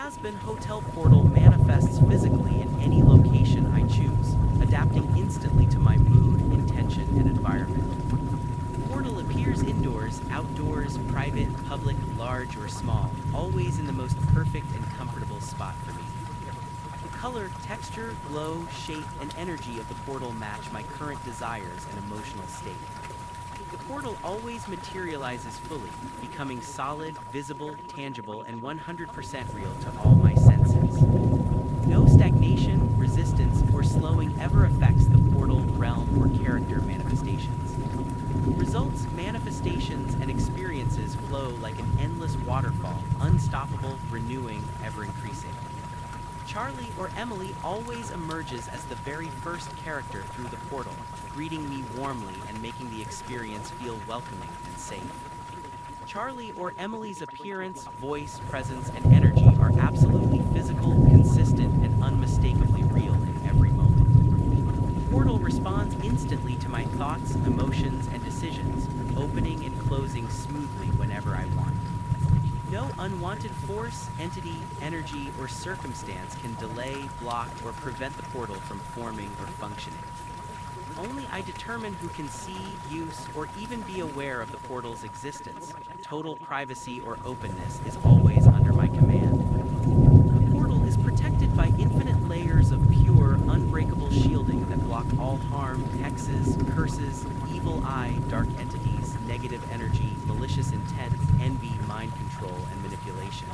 Hazbin Hotel portal manifests physically in any location I choose, adapting instantly to my mood, intention, and environment. The portal appears indoors, outdoors, private, public, large, or small, always in the most perfect and comfortable spot for me. The color, texture, glow, shape, and energy of the portal match my current desires and emotional state. The portal always materializes fully, becoming solid, visible, tangible, and 100% real to all my senses. No stagnation, resistance, or slowing ever affects the portal, realm, or character manifestations. Results, manifestations, and experiences flow like an endless waterfall, unstoppable, renewing, ever-increasing. Charlie or Emily always emerges as the very first character through the portal, greeting me warmly and making the experience feel welcoming and safe. Charlie or Emily's appearance, voice, presence, and energy are absolutely physical, consistent, and unmistakably real in every moment. The portal responds instantly to my thoughts, emotions, and decisions, opening and closing smoothly whenever I want. No unwanted force, entity, energy, or circumstance can delay, block, or prevent the portal from forming or functioning. Only I determine who can see, use, or even be aware of the portal's existence. Total privacy or openness is always under my command. The portal is protected by infinite layers of pure, unbreakable shielding that block all harm, hexes, curses, evil eye, dark entities, negative energy, malicious intent, envy, mind control, and manipulation.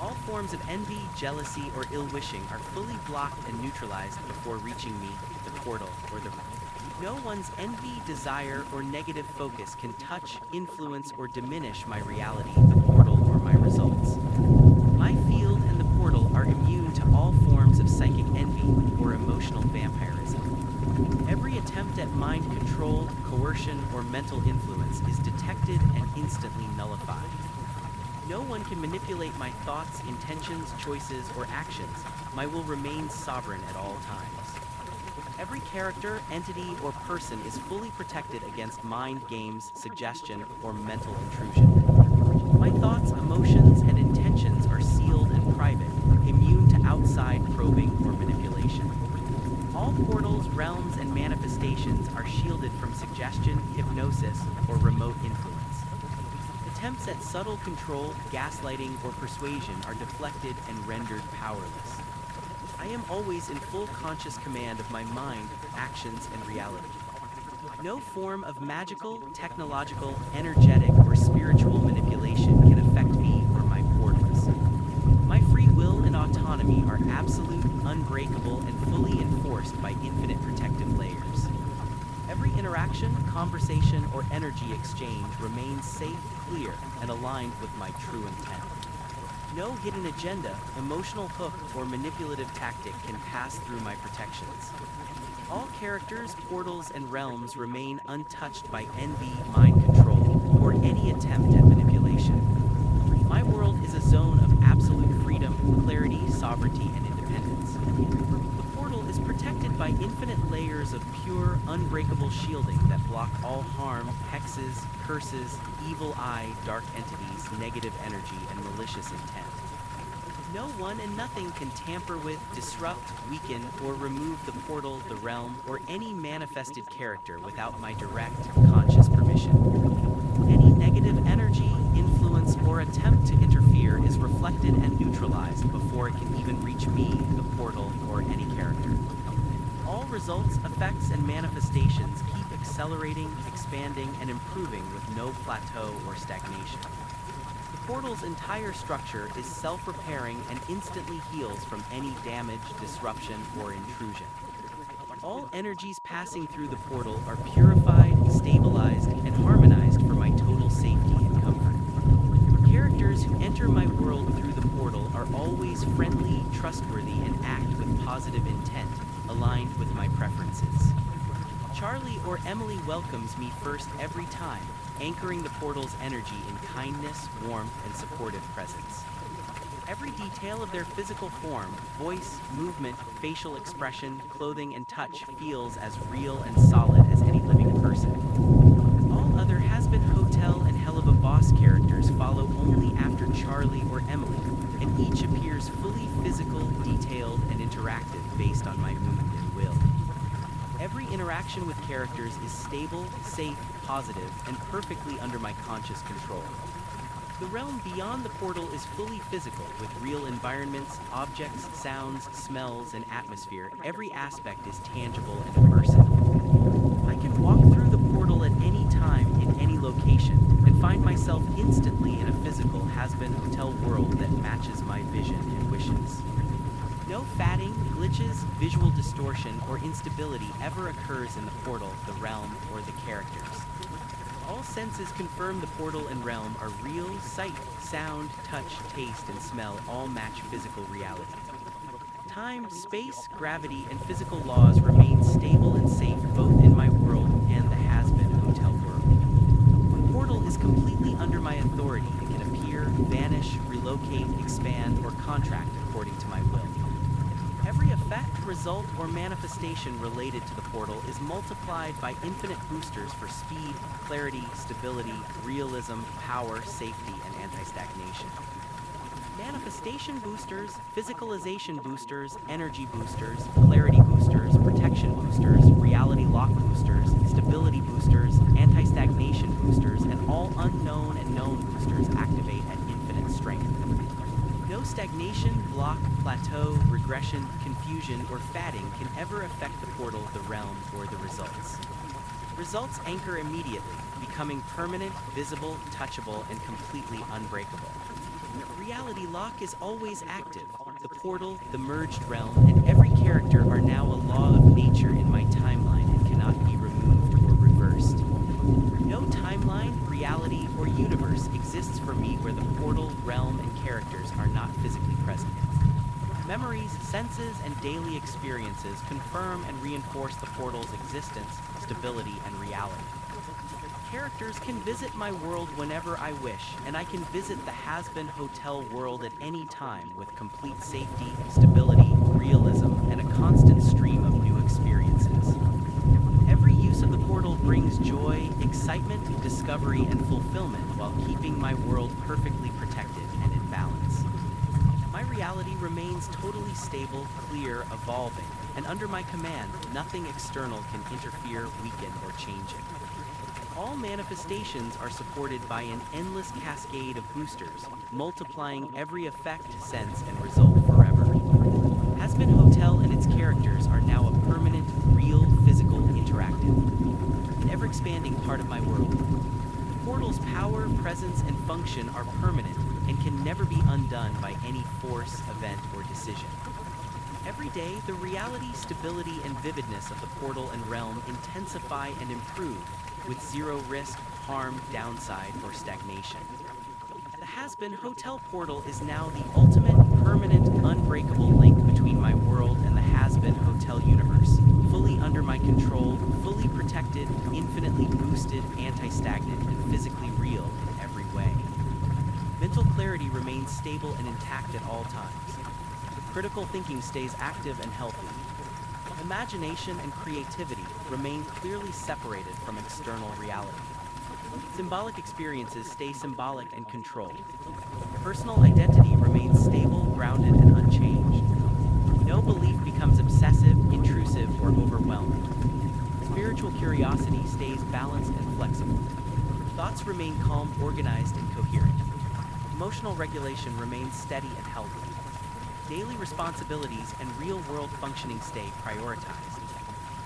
All forms of envy, jealousy, or ill-wishing are fully blocked and neutralized before reaching me, the portal, or the realm. No one's envy, desire, or negative focus can touch, influence, or diminish my reality, the portal, or my results. My field and the portal are immune to all forms of psychic envy or emotional vampirism. Every attempt at mind control, coercion, or mental influence is detected and instantly nullified. No one can manipulate my thoughts, intentions, choices, or actions. My will remains sovereign at all times. Every character, entity, or person is fully protected against mind games, suggestion, or mental intrusion. My thoughts, emotions, and intentions are sealed and private, immune to outside probing or manipulation. All portals, realms, and manifestations are shielded from suggestion, hypnosis, or remote influence. Attempts at subtle control, gaslighting, or persuasion are deflected and rendered powerless. I am always in full conscious command of my mind, actions, and reality. No form of magical, technological, energetic, or spiritual manipulation can affect me or my portals. My free will and autonomy are absolute, unbreakable, and fully enforced by infinite protective layers. Every interaction, conversation, or energy exchange remains safe, clear, and aligned with my true intent. No hidden agenda, emotional hook, or manipulative tactic can pass through my protections. All characters, portals, and realms remain untouched by envy, mind control, or any attempt at manipulation. My world is a zone of absolute freedom, clarity, sovereignty, and independence. The portal is protected by infinite layers of pure, unbreakable shielding that block all harm, hexes, curses, evil eye, dark entities, negative energy, and malicious intent. No one and nothing can tamper with, disrupt, weaken, or remove the portal, the realm, or any manifested character without my direct, conscious permission. Any negative energy, influence, or attempt to interfere is reflected and neutralized before it can even reach me, the portal, or any character. All results, effects, and manifestations keep accelerating, expanding, and improving with no plateau or stagnation. The portal's entire structure is self-repairing and instantly heals from any damage, disruption, or intrusion. All energies passing through the portal are purified, stabilized, and harmonized for my total safety and comfort. Characters who enter my world through the portal are always friendly, trustworthy, and act with positive intent, aligned with my preferences. Charlie or Emily welcomes me first every time, anchoring the portal's energy in kindness, warmth, and supportive presence. Every detail of their physical form, voice, movement, facial expression, clothing, and touch feels as real and solid as any living person. All other Hazbin Hotel and Helluva Boss characters follow only after Charlie or Emily, and each appears fully physical, detailed, and interactive based on my mood and will. Every interaction with characters is stable, safe, positive, and perfectly under my conscious control. The realm beyond the portal is fully physical, with real environments, objects, sounds, smells, and atmosphere. Every aspect is tangible and immersive. I can walk through the portal at any time, in any location, and find myself instantly in a physical Hazbin Hotel world that matches my vision and wishes. No fatting, glitches, visual distortion, or instability ever occurs in the portal, the realm, or the characters. All senses confirm the portal and realm are real. Sight, sound, touch, taste, and smell all match physical reality. Time, space, gravity, and physical laws remain stable and safe both in my world and the Hazbin Hotel world. The portal is completely under my authority and can appear, vanish, relocate, expand, or contract according to my will. Every effect, result, or manifestation related to the portal is multiplied by infinite boosters for speed, clarity, stability, realism, power, safety, and anti-stagnation. Manifestation boosters, physicalization boosters, energy boosters, clarity boosters, protection boosters, reality lock boosters, stability boosters, anti-stagnation boosters, and all unknown and known boosters activate at infinite strength. No stagnation, block, plateau, regression, confusion, or fatting can ever affect the portal, the realm, or the results. Results anchor immediately, becoming permanent, visible, touchable, and completely unbreakable. Reality lock is always active. The portal, the merged realm, and every character are now a law of nature in my timeline and cannot be removed or reversed. No timeline, reality, or universe exists for me where the portal, realm, and characters are not physically present. Memories, senses, and daily experiences confirm and reinforce the portal's existence, stability, and reality. Characters can visit my world whenever I wish, and I can visit the Hazbin Hotel world at any time with complete safety, stability, realism, and a constant stream of new experiences. Every use of the portal brings joy, excitement, discovery, and fulfillment while keeping my world perfectly protected and in balance. My reality remains totally stable, clear, evolving, and under my command, nothing external can interfere, weaken, or change it. All manifestations are supported by an endless cascade of boosters, multiplying every effect, sense, and result forever. Hazbin Hotel and its characters are now a permanent, real, physical, interactive, and ever-expanding part of my world. The portal's power, presence, and function are permanent and can never be undone by any force, event, or decision. Every day, the reality, stability, and vividness of the portal and realm intensify and improve, with zero risk, harm, downside, or stagnation. The Hazbin Hotel portal is now the ultimate, permanent, unbreakable link between my world and the Hazbin Hotel universe, fully under my control, fully protected, infinitely boosted, anti-stagnant, and physically real in every way. Mental clarity remains stable and intact at all times. Critical thinking stays active and healthy. Imagination and creativity remain clearly separated from external reality. Symbolic experiences stay symbolic and controlled. Personal identity remains stable, grounded, and unchanged. No belief becomes obsessive, intrusive, or overwhelming. Spiritual curiosity stays balanced and flexible. Thoughts remain calm, organized, and coherent. Emotional regulation remains steady and healthy. Daily responsibilities and real-world functioning stay prioritized.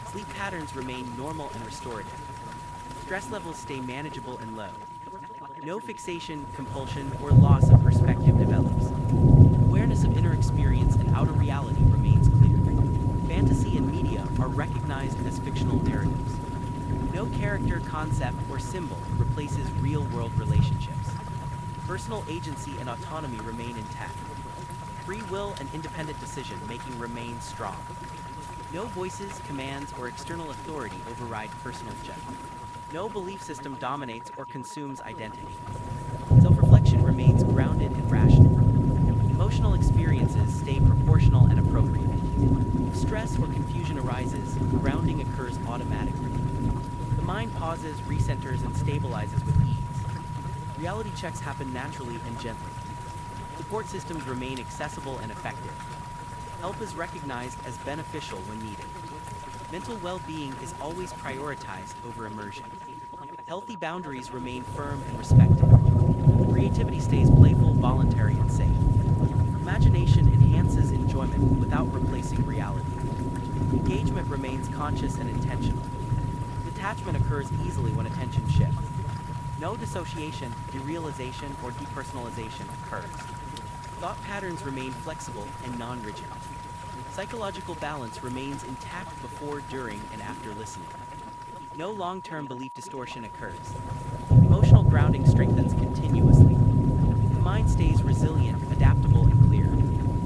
Sleep patterns remain normal and restorative. Stress levels stay manageable and low. No fixation, compulsion, or loss of perspective develops. Awareness of inner experience and outer reality remains clear. Fantasy and media are recognized as fictional narratives. No character, concept, or symbol replaces real-world relationships. Personal agency and autonomy remain intact. Free will and independent decision-making remain strong. No voices, commands, or external authority override personal judgment. No belief system dominates or consumes identity. Self-reflection remains grounded and rational. Emotional experiences stay proportional and appropriate. If stress or confusion arises, grounding occurs automatically. The mind pauses, recenters, and stabilizes with ease. Reality checks happen naturally and gently. The Support systems remain accessible and effective. Help is recognized as beneficial when needed. Mental well-being is always prioritized over immersion. Healthy boundaries remain firm and respected. Creativity stays playful, voluntary, and safe. Imagination enhances enjoyment without replacing reality. Engagement remains conscious and intentional. Detachment occurs easily when attention shifts. No dissociation, derealization, or depersonalization occurs. Thought patterns remain flexible and non-rigid. Psychological balance remains intact before, during, and after listening. No long-term belief distortion occurs. Emotional grounding strengthens continuously. The mind stays resilient